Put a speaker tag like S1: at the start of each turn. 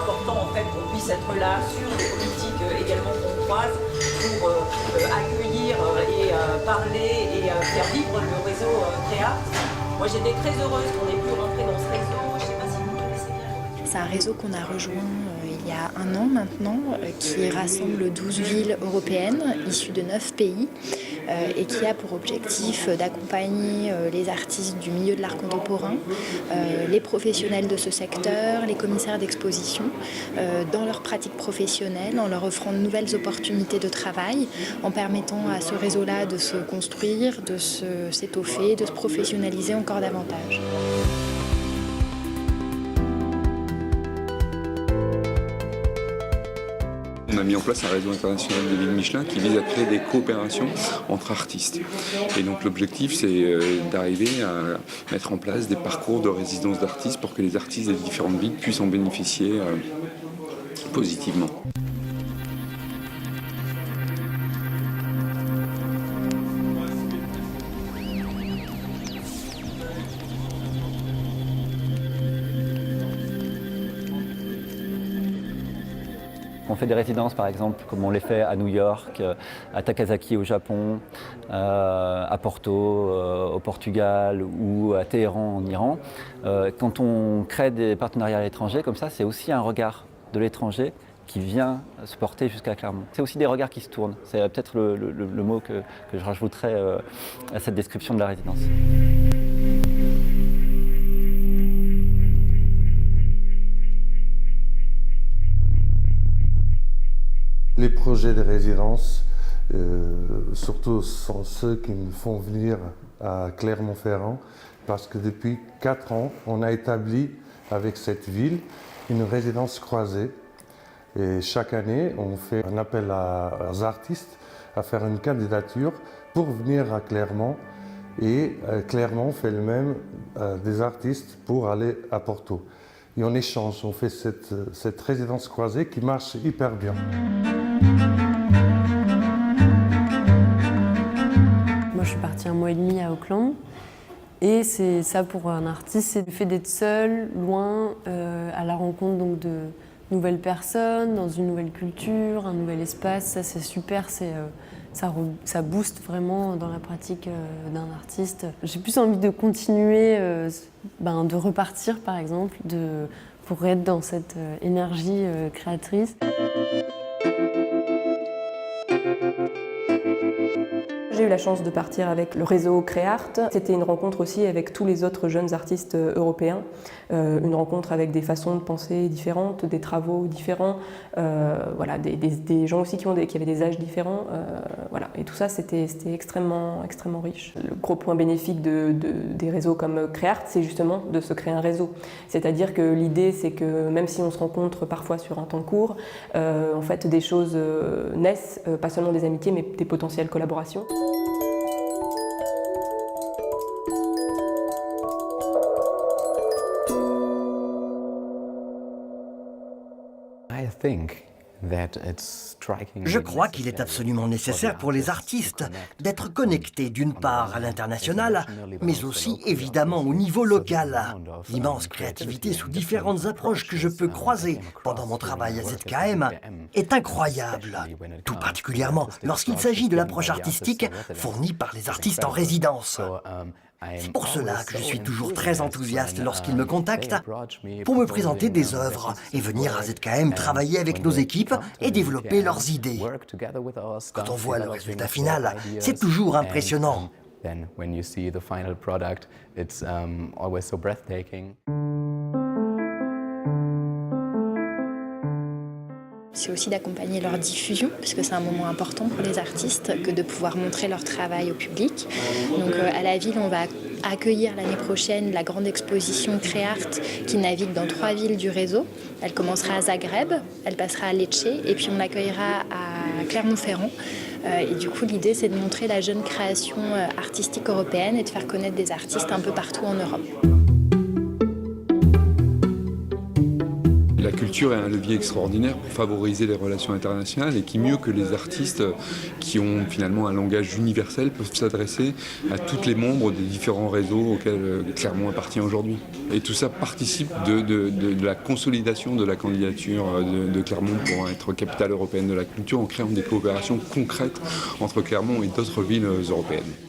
S1: important en fait qu'on puisse être là sur les politiques également qu'on croise pour accueillir et parler et faire vivre le réseau Créart. Moi j'étais très heureuse qu'on ait pu rentrer dans ce réseau. Je ne sais pas si vous connaissez bien.
S2: C'est un réseau qu'on a rejoint il y a un an maintenant, qui rassemble 12 villes européennes issues de 9 pays et qui a pour objectif d'accompagner les artistes du milieu de l'art contemporain, les professionnels de ce secteur, les commissaires d'exposition dans leur pratique professionnelle, en leur offrant de nouvelles opportunités de travail, en permettant à ce réseau-là de se construire, de s'étoffer, de se professionnaliser encore davantage.
S3: On a mis en place un réseau international de villes Michelin qui vise à créer des coopérations entre artistes. Et donc l'objectif, c'est d'arriver à mettre en place des parcours de résidence d'artistes pour que les artistes des différentes villes puissent en bénéficier positivement.
S4: On fait des résidences par exemple comme on les fait à New York, à Takasaki au Japon, à Porto au Portugal ou à Téhéran en Iran. Quand on crée des partenariats à l'étranger comme ça, c'est aussi un regard de l'étranger qui vient se porter jusqu'à Clermont. C'est aussi des regards qui se tournent. C'est peut-être le mot que je rajouterais à cette description de la résidence.
S5: Les projets de résidence, surtout sont ceux qui nous font venir à Clermont-Ferrand, parce que depuis 4 ans, on a établi avec cette ville une résidence croisée. Et chaque année, on fait un appel aux artistes à faire une candidature pour venir à Clermont. Et Clermont fait le même des artistes pour aller à Porto. Et on échange, on fait cette résidence croisée qui marche hyper bien.
S6: Moi, je suis partie 1 mois et demi à Auckland. Et c'est ça pour un artiste, c'est le fait d'être seul, loin, à la rencontre donc, de nouvelles personnes, dans une nouvelle culture, un nouvel espace. Ça, c'est super, ça booste vraiment dans la pratique d'un artiste. J'ai plus envie de continuer, de repartir par exemple, pour être dans cette énergie créatrice.
S7: J'ai eu la chance de partir avec le réseau Créart. C'était une rencontre aussi avec tous les autres jeunes artistes européens. Une rencontre avec des façons de penser différentes, des travaux différents, des gens aussi qui avaient des âges différents. Et tout ça, c'était extrêmement riche. Le gros point bénéfique des réseaux comme Créart, c'est justement de se créer un réseau. C'est-à-dire que l'idée, c'est que même si on se rencontre parfois sur un temps court, en fait, des choses naissent, pas seulement des amitiés, mais des potentielles collaborations.
S8: Je crois qu'il est absolument nécessaire pour les artistes d'être connectés d'une part à l'international, mais aussi évidemment au niveau local. L'immense créativité sous différentes approches que je peux croiser pendant mon travail à ZKM est incroyable, tout particulièrement lorsqu'il s'agit de l'approche artistique fournie par les artistes en résidence. C'est pour cela que je suis toujours très enthousiaste lorsqu'ils me contactent pour me présenter des œuvres et venir à ZKM travailler avec nos équipes et développer leurs idées. Quand on voit le résultat final, c'est toujours impressionnant.
S2: C'est aussi d'accompagner leur diffusion, puisque c'est un moment important pour les artistes que de pouvoir montrer leur travail au public. Donc à la ville, on va accueillir l'année prochaine la grande exposition Créart qui navigue dans 3 villes du réseau. Elle commencera à Zagreb, elle passera à Lecce et puis on l'accueillera à Clermont-Ferrand. Et du coup, l'idée, c'est de montrer la jeune création artistique européenne et de faire connaître des artistes un peu partout en Europe.
S3: La culture est un levier extraordinaire pour favoriser les relations internationales et qui mieux que les artistes qui ont finalement un langage universel peuvent s'adresser à tous les membres des différents réseaux auxquels Clermont appartient aujourd'hui. Et tout ça participe de la consolidation de la candidature de Clermont pour être capitale européenne de la culture en créant des coopérations concrètes entre Clermont et d'autres villes européennes.